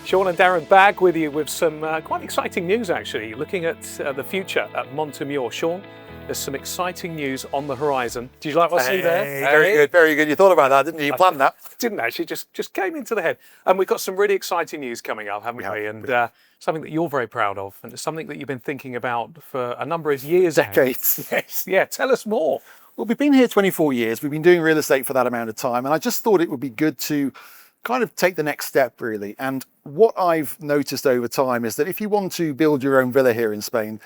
Sean and Darren back with you with some quite exciting news actually, looking at the future at Monte Mayor. Sean, there's some exciting news on the horizon. Did you like what I see there? Very good, very good. You thought about that, didn't you? You planned that. Didn't actually, just came into the head. And we've got some really exciting news coming up, haven't we? And something that you're very proud of, and it's something that you've been thinking about for a number of years. Decades. Yes, yeah, tell us more. Well, we've been here 24 years. We've been doing real estate for that amount of time. And I just thought it would be good to kind of take the next step, really. And what I've noticed over time is that if you want to build your own villa here in Spain,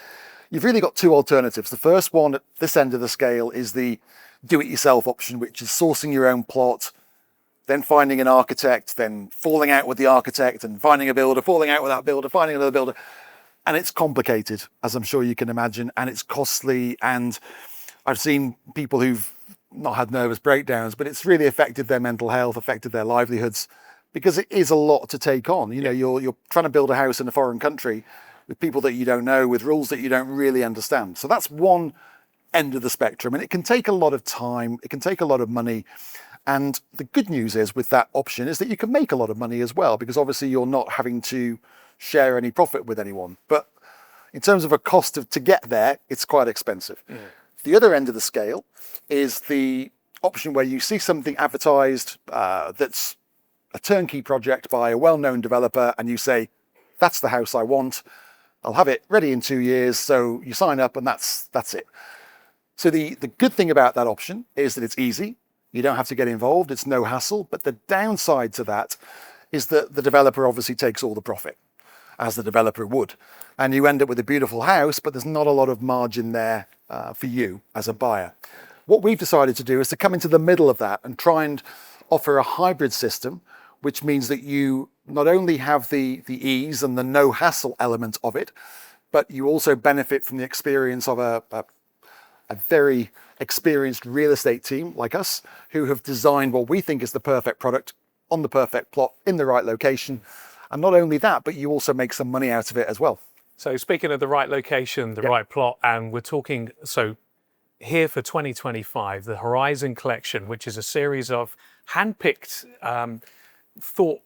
you've really got two alternatives. The first one at this end of the scale is the do-it-yourself option, which is sourcing your own plot, then finding an architect, then falling out with the architect and finding a builder, falling out with that builder, finding another builder. And it's complicated, as I'm sure you can imagine, and it's costly. And I've seen people who've not had nervous breakdowns, but it's really affected their mental health, affected their livelihoods, because it is a lot to take on. You know, you're trying to build a house in a foreign country with people that you don't know, with rules that you don't really understand. So that's one end of the spectrum, and it can take a lot of time, it can take a lot of money. And the good news is with that option is that you can make a lot of money as well, because obviously you're not having to share any profit with anyone. But in terms of a cost to get there, it's quite expensive. The other end of the scale is the option where you see something advertised that's a turnkey project by a well-known developer, and you say, that's the house I want. I'll have it ready in 2 years. So you sign up and that's it. So the good thing about that option is that it's easy. You don't have to get involved. It's no hassle. But the downside to that is that the developer obviously takes all the profit, as the developer would. And you end up with a beautiful house, but there's not a lot of margin there for you as a buyer. What we've decided to do is to come into the middle of that and try and offer a hybrid system, which means that you not only have the ease and the no hassle element of it, but you also benefit from the experience of a very experienced real estate team like us, who have designed what we think is the perfect product on the perfect plot in the right location. And not only that, but you also make some money out of it as well. So speaking of the right location, the right plot, and we're talking, so here for 2025, the Horizon Collection, which is a series of handpicked, thought,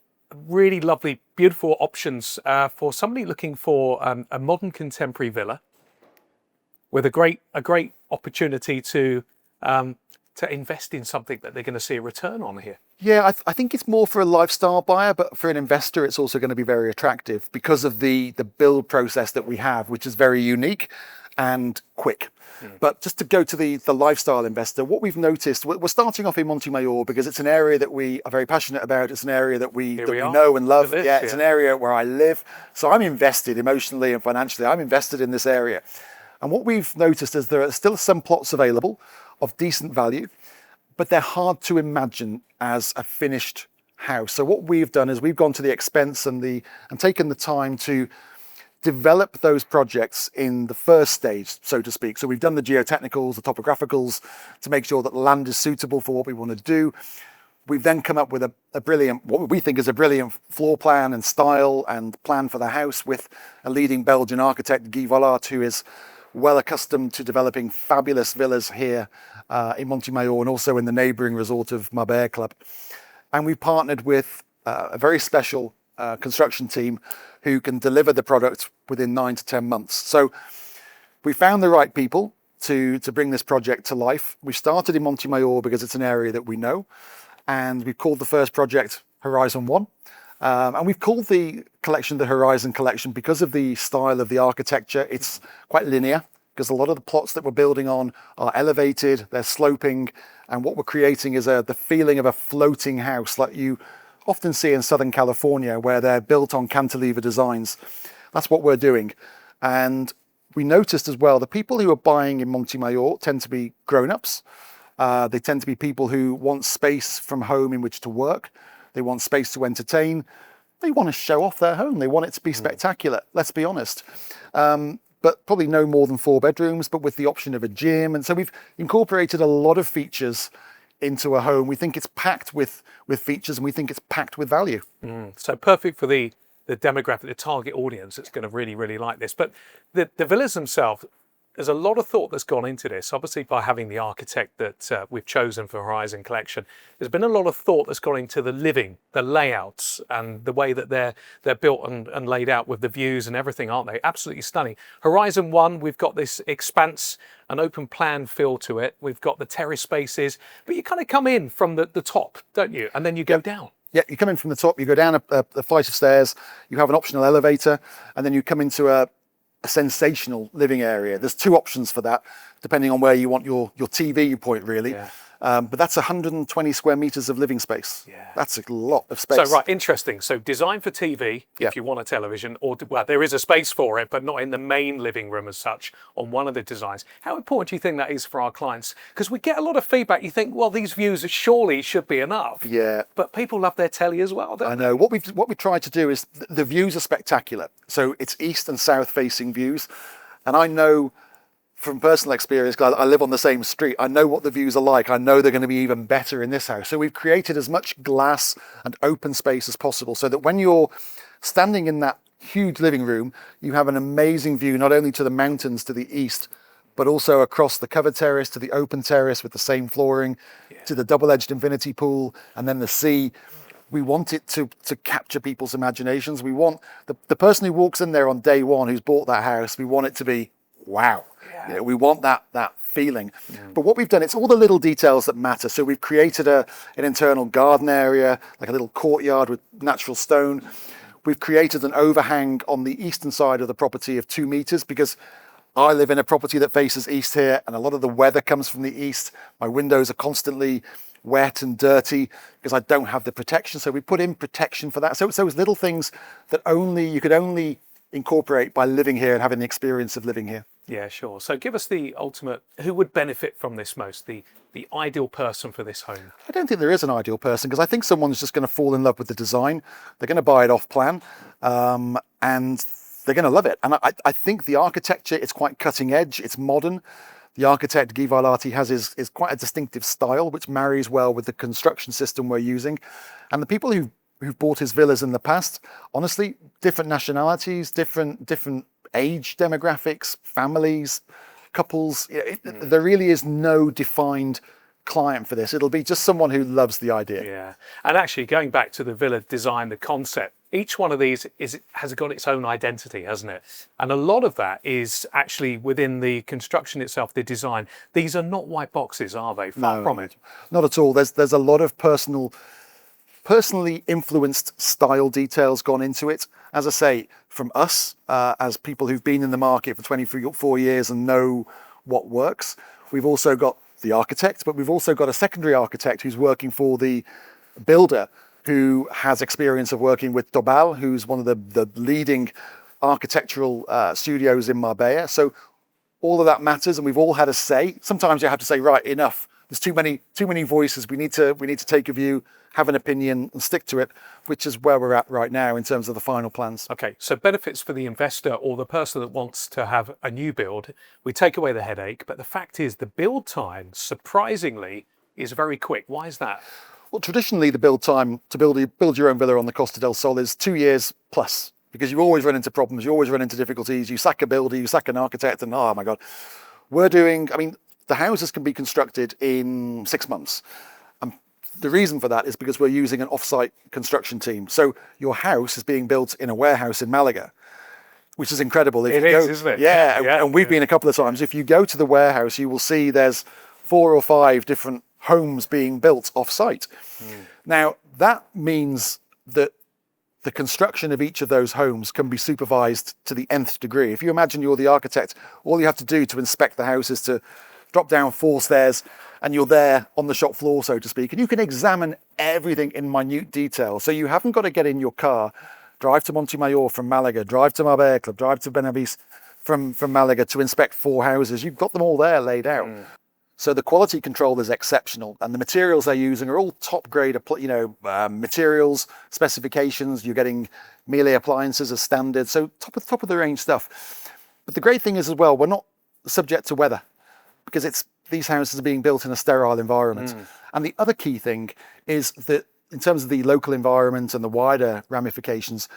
really lovely, beautiful options for somebody looking for a modern contemporary villa with a great opportunity to invest in something that they're going to see a return on here. Yeah, I think it's more for a lifestyle buyer, but for an investor, it's also going to be very attractive because of the build process that we have, which is very unique and quick. But just to go to the lifestyle investor, what we've noticed, we're starting off in Monte Mayor because it's an area that we are very passionate about. It's an area that we know and love. It's an area where I live. So I'm invested emotionally and financially. I'm invested in this area. And what we've noticed is there are still some plots available of decent value, but they're hard to imagine as a finished house. So what we've done is we've gone to the expense and taken the time to develop those projects in the first stage, so to speak. So we've done the geotechnicals, the topographicals, to make sure that the land is suitable for what we want to do. We've then come up with a brilliant, what we think is a brilliant floor plan and style and plan for the house with a leading Belgian architect, Gie Wollaert, who is well accustomed to developing fabulous villas here in Monte Mayor and also in the neighbouring resort of Marbella Club. And we've partnered with a very special construction team who can deliver the product within 9 to 10 months. So we found the right people to bring this project to life. We started in Monte Mayor because it's an area that we know, and we've called the first project Horizon 1. And we've called the collection the Horizon Collection because of the style of the architecture. It's quite linear because a lot of the plots that we're building on are elevated, they're sloping, and what we're creating is the feeling of a floating house like you often see in Southern California, where they're built on cantilever designs. That's what we're doing. And we noticed as well, the people who are buying in Monte Mayor tend to be grown-ups. They tend to be people who want space from home in which to work. They want space to entertain. They want to show off their home. They want it to be spectacular, let's be honest. But probably no more than 4 bedrooms, but with the option of a gym. And so we've incorporated a lot of features into a home. We think it's packed with features, and we think it's packed with value. So perfect for the demographic, the target audience that's going to really, really like this. But the villas themselves, there's a lot of thought that's gone into this. Obviously, by having the architect that we've chosen for Horizon Collection, there's been a lot of thought that's gone into the living, the layouts, and the way that they're built and laid out with the views and everything, aren't they? Absolutely stunning. Horizon 1, we've got this expanse, an open plan feel to it. We've got the terrace spaces, but you kind of come in from the top, don't you? And then you go down. Yeah, you come in from the top, you go down a flight of stairs, you have an optional elevator, and then you come into a sensational living area. There's two options for that, depending on where you want your TV point, really. Yeah. But that's 120 square meters of living space. Yeah. That's a lot of space. So, right, interesting. So designed for TV, if you want a television, or, well, there is a space for it, but not in the main living room as such on one of the designs. How important do you think that is for our clients? Because we get a lot of feedback. You think, well, these views surely should be enough. Yeah. But people love their telly as well, don't I know. What we tried to do is, the views are spectacular. So it's east and south facing views. And I know from personal experience, because I live on the same street, I know what the views are like. I know they're going to be even better in this house. So we've created as much glass and open space as possible so that when you're standing in that huge living room, you have an amazing view, not only to the mountains to the east, but also across the covered terrace to the open terrace with the same flooring, to the double-edged infinity pool, and then the sea. We want it to capture people's imaginations. We want the person who walks in there on day one who's bought that house, we want it to be, wow. Yeah. You know, we want that feeling. But what we've done, it's all the little details that matter. So we've created an internal garden area, like a little courtyard with natural stone. We've created an overhang on the eastern side of the property of 2 meters, because I live in a property that faces east here, and a lot of the weather comes from the east. My windows are constantly wet and dirty because I don't have the protection. So we put in protection for that. So it's those little things that you could only incorporate by living here and having the experience of living here. Yeah, sure. So give us the ultimate, who would benefit from this most, the ideal person for this home? I don't think there is an ideal person, because I think someone's just going to fall in love with the design. They're going to buy it off plan, and they're going to love it. And I think the architecture, it's quite cutting edge, it's modern. The architect Gie Wollaert has is quite a distinctive style, which marries well with the construction system we're using. And the people who've bought his villas in the past, honestly, different nationalities, different age demographics, families, couples. There really is no defined client for this. It'll be just someone who loves the idea. Yeah. And actually, going back to the villa design, the concept, each one of these has got its own identity, hasn't it? And a lot of that is actually within the construction itself, the design. These are not white boxes, are they? Far from it. Not at all. There's a lot of personally influenced style details gone into it. As I say, from us, as people who've been in the market for 24 years and know what works, we've also got the architect, but we've also got a secondary architect who's working for the builder, who has experience of working with Tobal, who's one of the leading architectural studios in Marbella. So all of that matters, and we've all had a say. Sometimes you have to say, right, enough. There's too many voices. We need to take a view, have an opinion, and stick to it, which is where we're at right now in terms of the final plans. Okay, so benefits for the investor or the person that wants to have a new build. We take away the headache, but the fact is the build time, surprisingly, is very quick. Why is that? Well, traditionally, the build time to build your own villa on the Costa del Sol is 2 years plus, because you always run into problems, you always run into difficulties, you sack a builder, you sack an architect, and oh my God. The houses can be constructed in 6 months. The reason for that is because we're using an off-site construction team. So your house is being built in a warehouse in Malaga, which is incredible. Isn't it? Yeah, and we've been a couple of times. If you go to the warehouse, you will see there's 4 or 5 different homes being built off-site. Now, that means that the construction of each of those homes can be supervised to the nth degree. If you imagine you're the architect, all you have to do to inspect the house is to drop down 4 stairs, and you're there on the shop floor, so to speak, and you can examine everything in minute detail. So you haven't got to get in your car, drive to Monte Mayor from Malaga, drive to Marbella Club, drive to Benahavis from Malaga to inspect 4 houses. You've got them all there laid out. So the quality control is exceptional, and the materials they're using are all top grade, materials, specifications. You're getting Miele appliances as standard, so top of the range stuff. But the great thing is as well, we're not subject to weather, because these houses are being built in a sterile environment. And the other key thing is that in terms of the local environment and the wider ramifications,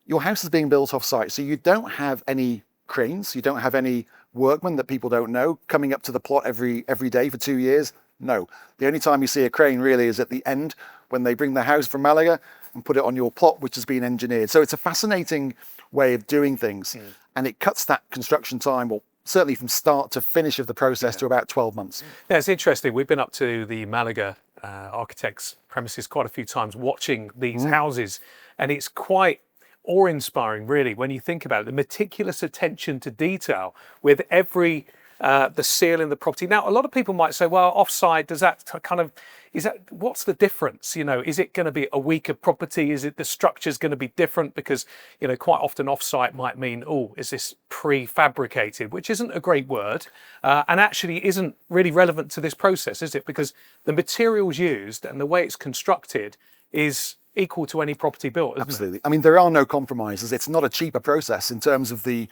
your house is being built off-site, so you don't have any cranes. You don't have any workmen that people don't know coming up to the plot every day for 2 years. No, the only time you see a crane really is at the end when they bring the house from Malaga and put it on your plot, which has been engineered. So it's a fascinating way of doing things, and it cuts that construction time, well, certainly from start to finish of the process, to about 12 months. Yeah, it's interesting. We've been up to the Malaga architects' premises quite a few times watching these houses, and it's quite awe-inspiring, really, when you think about it. The meticulous attention to detail with every the seal in the property. Now, a lot of people might say, well, offside, does that kind of, is that, what's the difference? You know, is it going to be a weaker property? Is it the structure's going to be different? Because, you know, quite often offsite might mean, oh, is this prefabricated, which isn't a great word, and actually isn't really relevant to this process, is it? Because the materials used and the way it's constructed is equal to any property built, isn't Absolutely. it? I mean, there are no compromises. It's not a cheaper process in terms of the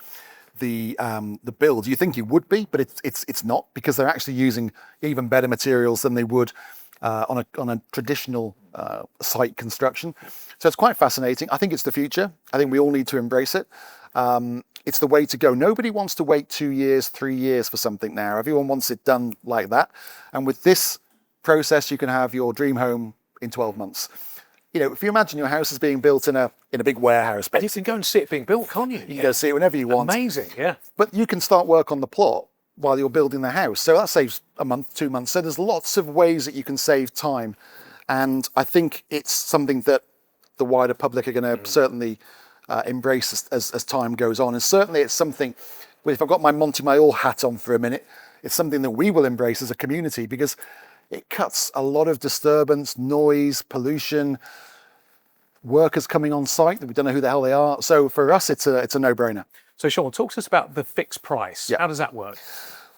build. You think it would be, but it's not, because they're actually using even better materials than they would on a traditional site construction. So it's quite fascinating. I think it's the future. I think we all need to embrace it. It's the way to go. Nobody wants to wait 2 years, 3 years for something now. Everyone wants it done like that. And with this process, you can have your dream home in 12 months. You know, if you imagine your house is being built in a big warehouse, And you can go and see it being built, can't you? you can go see it whenever you want. Amazing, yeah. But you can start work on the plot while you're building the house. So that saves a month, 2 months. So there's lots of ways that you can save time. And I think it's something that the wider public are going to certainly embrace as time goes on. And certainly it's something, well, if I've got my Monte Mayor hat on for a minute, it's something that we will embrace as a community, because it cuts a lot of disturbance, noise, pollution, workers coming on site that we don't know who the hell they are. So for us, it's a no-brainer. So Sean, talk to us about the fixed price. Yeah. How does that work?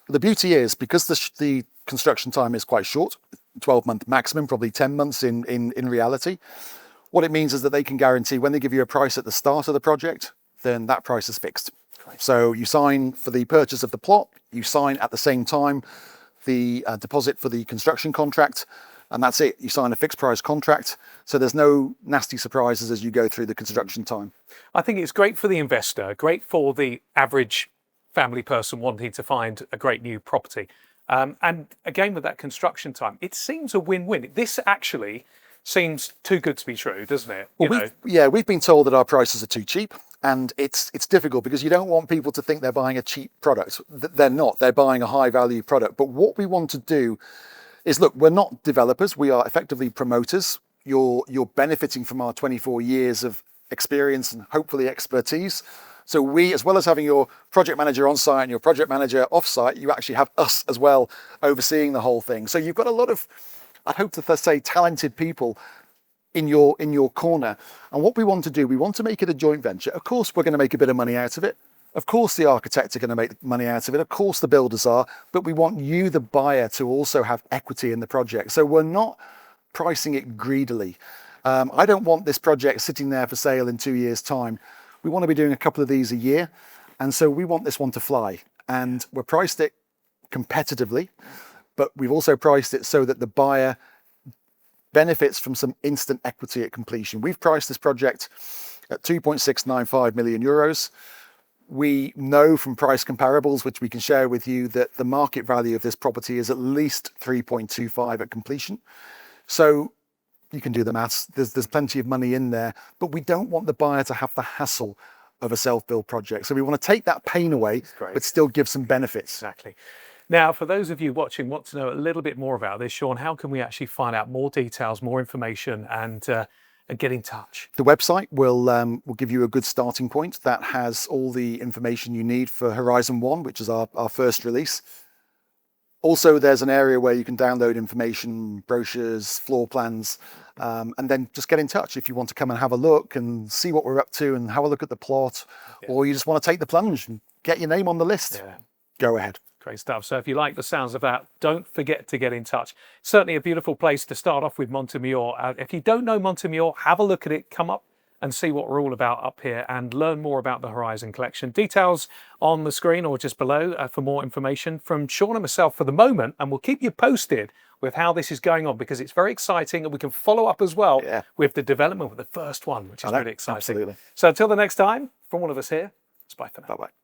The beauty is, because the construction time is quite short, 12-month maximum, probably 10 months in reality, what it means is that they can guarantee when they give you a price at the start of the project, then that price is fixed. So you sign for the purchase of the plot, you sign at the same time the deposit for the construction contract, and that's it. You sign a fixed price contract, so there's no nasty surprises as you go through the construction time. I think it's great for the investor, great for the average family person wanting to find a great new property. And again, with that construction time, it seems a win-win. This actually seems too good to be true, doesn't it? Well, we've been told that our prices are too cheap, and it's difficult because you don't want people to think they're buying a cheap product. They're not. They're buying a high-value product. But what we want to do is, look, we're not developers. We are effectively promoters. You're benefiting from our 24 years of experience and hopefully expertise. So we, as well as having your project manager on site and your project manager off site, you actually have us as well overseeing the whole thing. So you've got a lot of, I'd hope to say, talented people in your corner. And what we want to do, we want to make it a joint venture. Of course, we're going to make a bit of money out of it. Of course, the architects are going to make money out of it. Of course, the builders are. But we want you, the buyer, to also have equity in the project. So we're not pricing it greedily. I don't want this project sitting there for sale in 2 years' time. We want to be doing a couple of these a year. And so we want this one to fly. And we're priced it competitively, but we've also priced it so that the buyer benefits from some instant equity at completion. We've priced this project at 2.695 million euros. We know from price comparables, which we can share with you, that the market value of this property is at least 3.25 at completion. So you can do the maths. There's plenty of money in there, but we don't want the buyer to have the hassle of a self-build project. So we want to take that pain away, but still give some benefits. Exactly. Now, for those of you watching, want to know a little bit more about this, Sean, how can we actually find out more details, more information, and get in touch? The website will give you a good starting point that has all the information you need for Horizon 1, which is our first release. Also, there's an area where you can download information, brochures, floor plans, and then just get in touch if you want to come and have a look and see what we're up to and have a look at the plot, or you just want to take the plunge and get your name on the list. Go ahead. Great stuff. So if you like the sounds of that, don't forget to get in touch. Certainly a beautiful place to start off with Monte Mayor. If you don't know Monte Mayor, have a look at it. Come up and see what we're all about up here and learn more about the Horizon collection. Details on the screen or just below for more information from Sean and myself for the moment, and we'll keep you posted with how this is going on, because it's very exciting, and we can follow up as well with the development of the first one, which is really exciting. Absolutely. So until the next time, from all of us here, it's bye for now. Bye-bye.